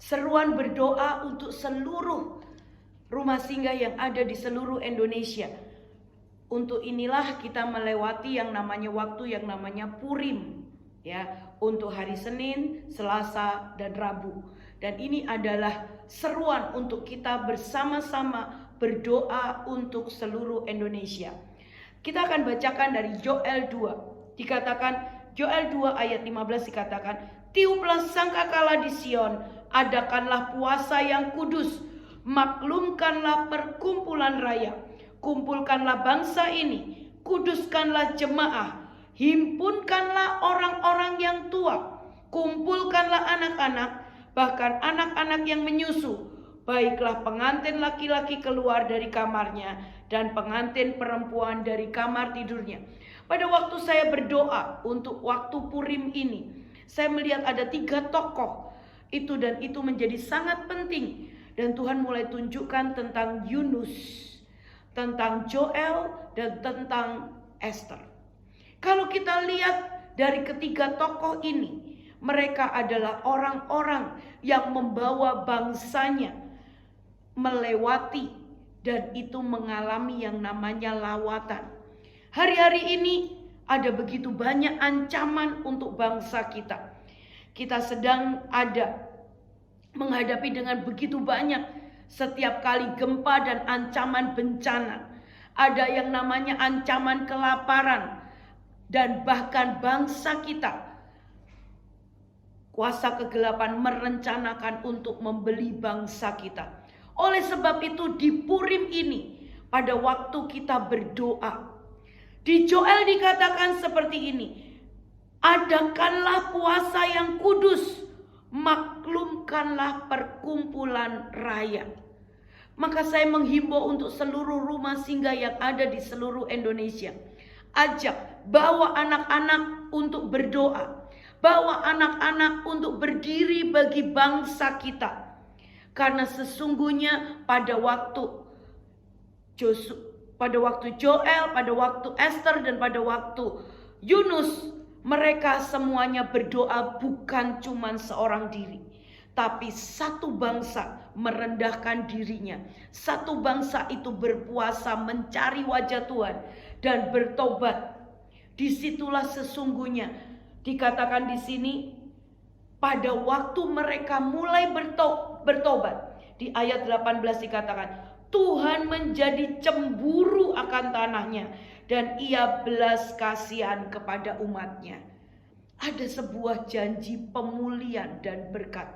Seruan berdoa untuk seluruh rumah singgah yang ada di seluruh Indonesia. Untuk inilah kita melewati yang namanya waktu yang namanya Purim, ya, untuk hari Senin, Selasa, dan Rabu. Dan ini adalah seruan untuk kita bersama-sama berdoa untuk seluruh Indonesia. Kita akan bacakan dari Yoel 2. Dikatakan Yoel 2 ayat 15 dikatakan, tiuplah sangkakala di Sion, adakanlah puasa yang kudus, maklumkanlah perkumpulan raya, kumpulkanlah bangsa ini, kuduskanlah jemaah, himpunkanlah orang-orang yang tua, kumpulkanlah anak-anak, bahkan anak-anak yang menyusu. Baiklah pengantin laki-laki keluar dari kamarnya dan pengantin perempuan dari kamar tidurnya. Pada waktu saya berdoa untuk waktu Purim ini, saya melihat ada 3 tokoh itu, dan itu menjadi sangat penting. Dan Tuhan mulai tunjukkan tentang Yunus, tentang Joel, dan tentang Esther. Kalau kita lihat dari ketiga tokoh ini, mereka adalah orang-orang yang membawa bangsanya melewati dan itu mengalami yang namanya lawatan. Hari-hari ini ada begitu banyak ancaman untuk bangsa kita. Kita sedang menghadapi dengan begitu banyak setiap kali gempa dan ancaman bencana. Ada yang namanya ancaman kelaparan, dan bahkan bangsa kita, kuasa kegelapan merencanakan untuk membeli bangsa kita. Oleh sebab itu di Purim ini, pada waktu kita berdoa, di Joel dikatakan seperti ini, adakanlah puasa yang kudus, maklumkanlah perkumpulan raya. Maka saya menghimbau untuk seluruh rumah singgah yang ada di seluruh Indonesia. Ajak, bawa anak-anak untuk berdoa. Bawa anak-anak untuk berdiri bagi bangsa kita. Karena sesungguhnya pada waktu Joel, pada waktu Esther, dan pada waktu Yunus, mereka semuanya berdoa bukan cuma seorang diri, tapi satu bangsa merendahkan dirinya. Satu bangsa itu berpuasa mencari wajah Tuhan dan bertobat. Disitulah sesungguhnya dikatakan di sini, pada waktu mereka mulai bertobat, di ayat 18 dikatakan, Tuhan menjadi cemburu akan tanahnya dan ia belas kasihan kepada umatnya. Ada sebuah janji pemulihan dan berkat.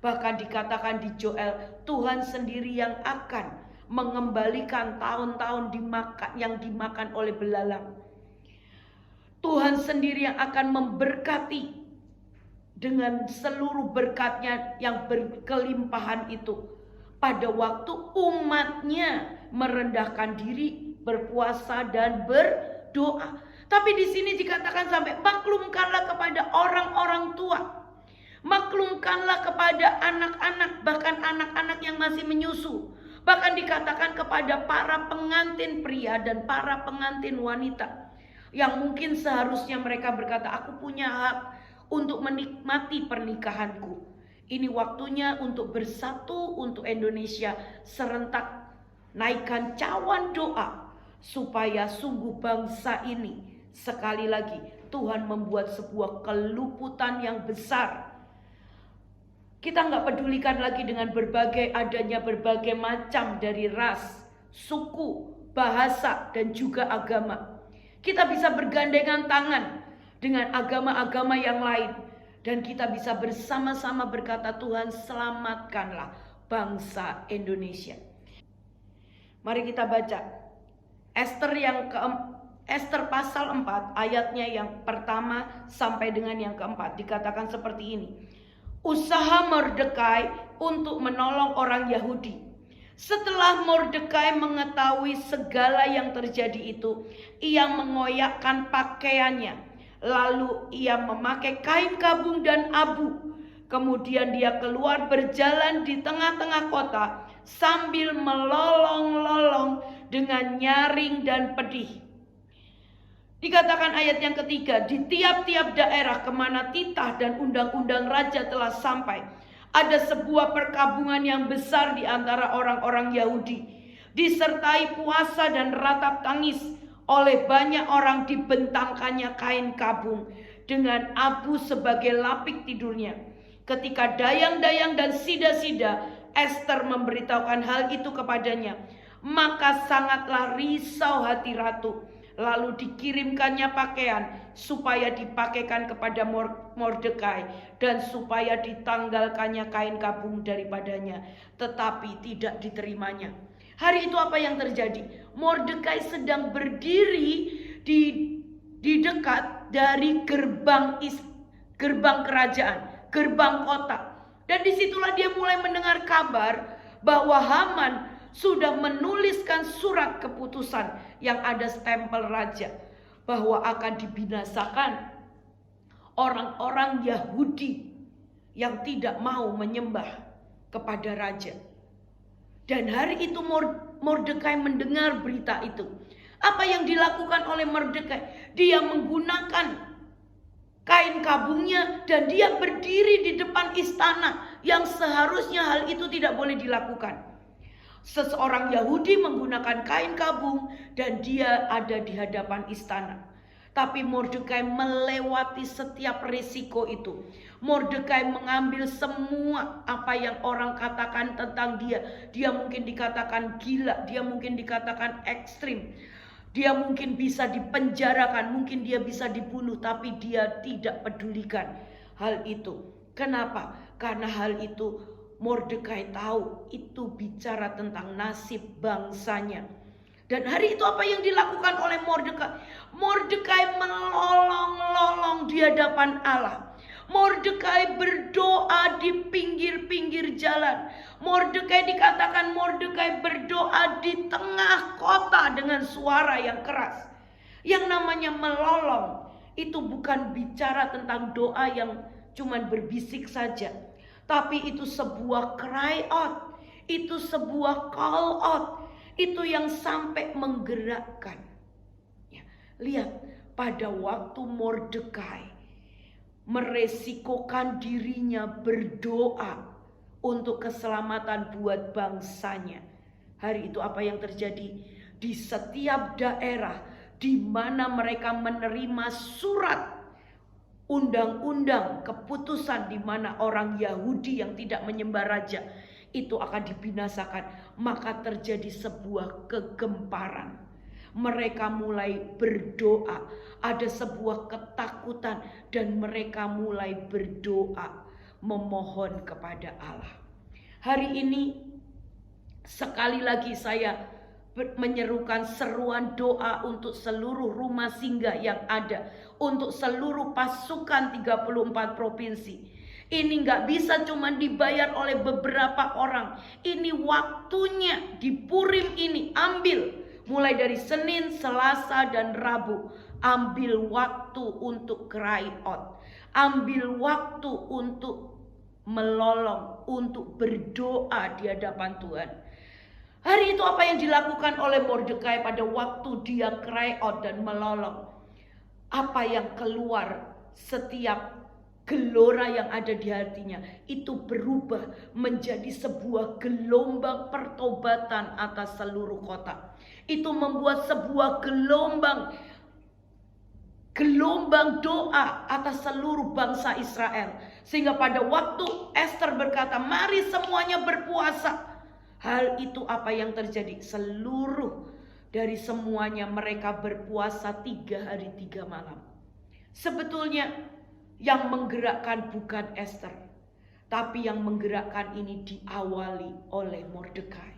Bahkan dikatakan di Joel, Tuhan sendiri yang akan mengembalikan tahun-tahun yang dimakan oleh belalang. Tuhan sendiri yang akan memberkati dengan seluruh berkatnya yang berkelimpahan itu. Pada waktu umatnya merendahkan diri, berpuasa dan berdoa. Tapi di sini dikatakan sampai maklumkanlah kepada orang-orang tua. Maklumkanlah kepada anak-anak, bahkan anak-anak yang masih menyusu. Bahkan dikatakan kepada para pengantin pria dan para pengantin wanita. Yang mungkin seharusnya mereka berkata, aku punya hak untuk menikmati pernikahanku. Ini waktunya untuk bersatu untuk Indonesia, serentak naikkan cawan doa supaya sungguh bangsa ini sekali lagi Tuhan membuat sebuah keluputan yang besar. Kita nggak pedulikan lagi dengan adanya berbagai macam dari ras, suku, bahasa, dan juga agama. Kita bisa bergandengan tangan dengan agama-agama yang lain. Dan kita bisa bersama-sama berkata, Tuhan selamatkanlah bangsa Indonesia. Mari kita baca Esther pasal 4 ayatnya yang pertama sampai dengan yang keempat. Dikatakan seperti ini. Usaha Mordekai untuk menolong orang Yahudi. Setelah Mordekai mengetahui segala yang terjadi itu, ia mengoyakkan pakaiannya. Lalu ia memakai kain kabung dan abu. Kemudian dia keluar berjalan di tengah-tengah kota sambil melolong-lolong dengan nyaring dan pedih. Dikatakan ayat yang ketiga, di tiap-tiap daerah kemana titah dan undang-undang raja telah sampai, Ada sebuah perkabungan yang besar di antara orang-orang Yahudi, disertai puasa dan ratap tangis. Oleh banyak orang dibentangkannya kain kabung dengan abu sebagai lapik tidurnya. Ketika dayang-dayang dan sida-sida Ester memberitahukan hal itu kepadanya, maka sangatlah risau hati ratu. Lalu dikirimkannya pakaian supaya dipakaikan kepada Mordekai dan supaya ditanggalkannya kain kabung daripadanya, tetapi tidak diterimanya. Hari itu apa yang terjadi? Mordekai sedang berdiri di dekat dari gerbang kerajaan, gerbang kota. Dan disitulah dia mulai mendengar kabar bahwa Haman sudah menuliskan surat keputusan yang ada stempel raja, bahwa akan dibinasakan orang-orang Yahudi yang tidak mau menyembah kepada raja. Dan hari itu Mordekai mendengar berita itu. Apa yang dilakukan oleh Mordekai? Dia menggunakan kain kabungnya dan dia berdiri di depan istana, yang seharusnya hal itu tidak boleh dilakukan. Seseorang Yahudi menggunakan kain kabung dan dia ada di hadapan istana. Tapi Mordekai melewati setiap risiko itu. Mordekai mengambil semua apa yang orang katakan tentang dia. Dia mungkin dikatakan gila, dia mungkin dikatakan ekstrim, dia mungkin bisa dipenjarakan, mungkin dia bisa dibunuh, tapi dia tidak pedulikan hal itu. Kenapa? Karena hal itu Mordekai tahu itu bicara tentang nasib bangsanya. Dan hari itu apa yang dilakukan oleh Mordekai? Mordekai melolong-lolong di hadapan Allah. Mordekai berdoa di pinggir-pinggir jalan. Mordekai dikatakan Mordekai berdoa di tengah kota dengan suara yang keras. Yang namanya melolong itu bukan bicara tentang doa yang cuman berbisik saja, tapi itu sebuah cry out, itu sebuah call out, itu yang sampai menggerakkan. Ya, lihat pada waktu Mordekai meresikokan dirinya berdoa untuk keselamatan buat bangsanya. Hari itu apa yang terjadi? Di setiap daerah di mana mereka menerima surat undang-undang keputusan di mana orang Yahudi yang tidak menyembah raja itu akan dibinasakan, maka terjadi sebuah kegemparan. Mereka mulai berdoa, ada sebuah ketakutan dan mereka mulai berdoa memohon kepada Allah. Hari ini sekali lagi saya menyerukan seruan doa untuk seluruh rumah singgah yang ada, untuk seluruh pasukan 34 provinsi. Ini nggak bisa cuma dibayar oleh beberapa orang. Ini waktunya di Purim ini, ambil mulai dari Senin, Selasa, dan Rabu. Ambil waktu untuk cry out, ambil waktu untuk melolong, untuk berdoa di hadapan Tuhan. Hari itu apa yang dilakukan oleh Mordekai pada waktu dia cry out dan melolong? Apa yang keluar, setiap gelora yang ada di hatinya itu berubah menjadi sebuah gelombang pertobatan atas seluruh kota. Itu membuat sebuah gelombang doa atas seluruh bangsa Israel. Sehingga pada waktu Ester berkata, mari semuanya berpuasa, hal itu apa yang terjadi? Seluruh dari semuanya mereka berpuasa 3 hari 3 malam. Sebetulnya yang menggerakkan bukan Ester, tapi yang menggerakkan ini diawali oleh Mordekai.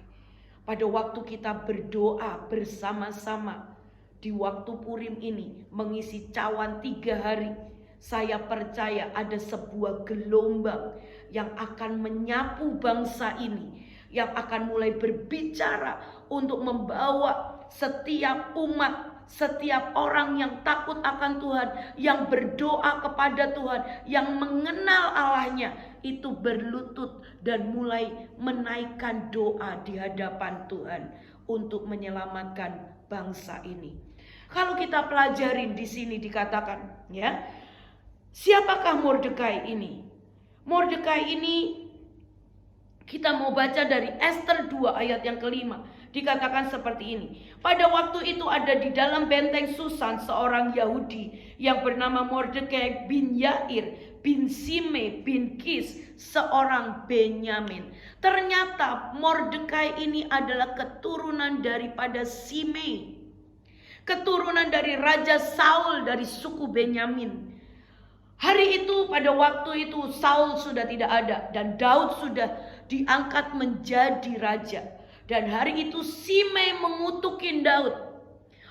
Pada waktu kita berdoa bersama-sama di waktu Purim ini, mengisi cawan 3 hari, saya percaya ada sebuah gelombang yang akan menyapu bangsa ini, yang akan mulai berbicara untuk membawa setiap umat, setiap orang yang takut akan Tuhan, yang berdoa kepada Tuhan, yang mengenal Allahnya, itu berlutut dan mulai menaikkan doa di hadapan Tuhan untuk menyelamatkan bangsa ini. Kalau kita pelajarin di sini dikatakan, ya, siapakah Mordekai ini? Mordekai ini Kita mau baca dari Ester 2 ayat yang kelima. Dikatakan seperti ini. Pada waktu itu ada di dalam benteng Susan seorang Yahudi yang bernama Mordekai bin Yair bin Simei bin Kis, seorang Benyamin. Ternyata Mordekai ini adalah keturunan daripada Simei, keturunan dari Raja Saul dari suku Benyamin. Hari itu, pada waktu itu Saul sudah tidak ada dan Daud sudah diangkat menjadi raja. Dan hari itu Simei mengutukin Daud.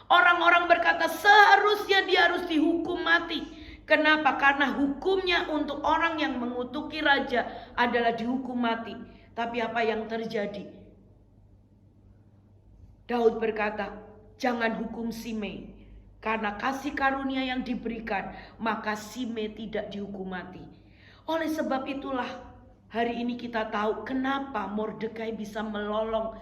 Orang-orang berkata seharusnya dia harus dihukum mati. Kenapa? Karena hukumnya untuk orang yang mengutuki raja adalah dihukum mati. Tapi apa yang terjadi? Daud berkata, jangan hukum Simei. Karena kasih karunia yang diberikan, maka Simei tidak dihukum mati. Oleh sebab itulah hari ini kita tahu kenapa Mordekai bisa melolong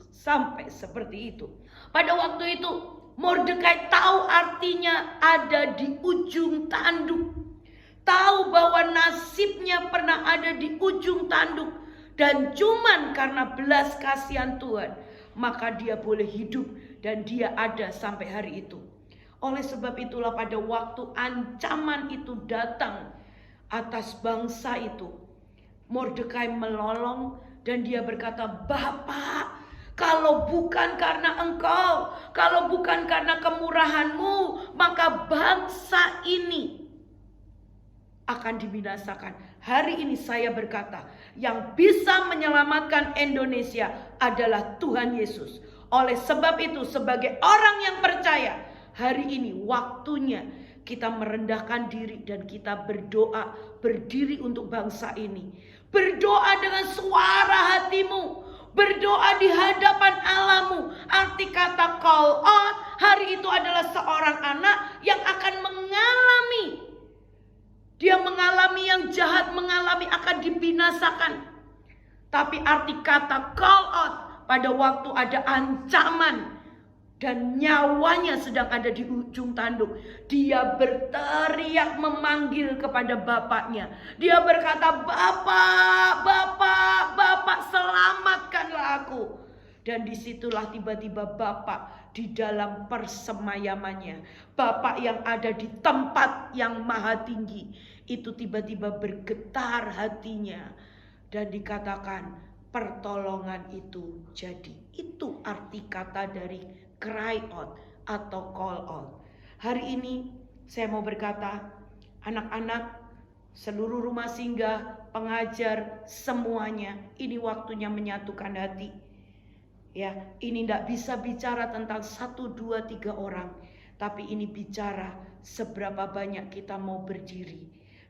sampai seperti itu. Pada waktu itu Mordekai tahu artinya ada di ujung tanduk. Tahu bahwa nasibnya pernah ada di ujung tanduk. Dan cuman karena belas kasihan Tuhan, maka dia boleh hidup dan dia ada sampai hari itu. Oleh sebab itulah pada waktu ancaman itu datang atas bangsa itu, Mordekai melolong dan dia berkata, Bapak, kalau bukan karena engkau, kalau bukan karena kemurahanmu, maka bangsa ini akan dibinasakan. Hari ini saya berkata, yang bisa menyelamatkan Indonesia adalah Tuhan Yesus. Oleh sebab itu, sebagai orang yang percaya, hari ini waktunya kita merendahkan diri dan kita berdoa, berdiri untuk bangsa ini. Berdoa dengan suara hatimu, berdoa di hadapan Allahmu. Arti kata call out hari itu adalah seorang anak yang akan mengalami, dia mengalami yang jahat, mengalami akan dibinasakan. Tapi arti kata call out pada waktu ada ancaman dan nyawanya sedang ada di ujung tanduk, dia berteriak memanggil kepada bapaknya. Dia berkata, Bapak, Bapak, Bapak, selamatkanlah aku. Dan disitulah tiba-tiba Bapak di dalam persemayamannya, Bapak yang ada di tempat yang maha tinggi, itu tiba-tiba bergetar hatinya. Dan dikatakan pertolongan itu jadi. Itu arti kata dari cry out atau call out. Hari ini saya mau berkata, anak-anak, seluruh rumah singgah, pengajar, semuanya, ini waktunya menyatukan hati. Ya, ini tidak bisa bicara tentang 1, 2, 3 orang, tapi ini bicara seberapa banyak kita mau berdiri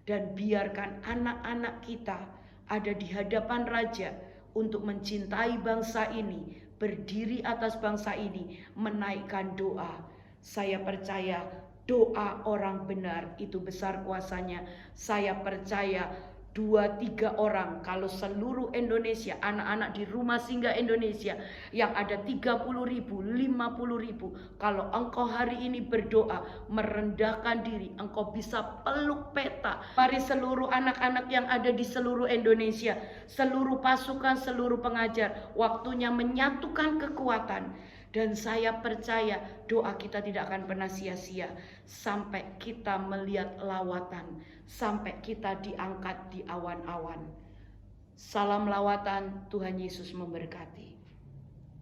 dan biarkan anak-anak kita ada di hadapan Raja untuk mencintai bangsa ini, berdiri atas bangsa ini, menaikkan doa. Saya percaya doa orang benar itu besar kuasanya. Saya percaya 2-3 orang, kalau seluruh Indonesia, anak-anak di rumah singgah Indonesia yang ada 30.000, 50.000, kalau engkau hari ini berdoa, merendahkan diri, engkau bisa peluk peta. Mari seluruh anak-anak yang ada di seluruh Indonesia, seluruh pasukan, seluruh pengajar, waktunya menyatukan kekuatan. Dan saya percaya doa kita tidak akan pernah sia-sia sampai kita melihat lawatan, sampai kita diangkat di awan-awan. Salam lawatan, Tuhan Yesus memberkati.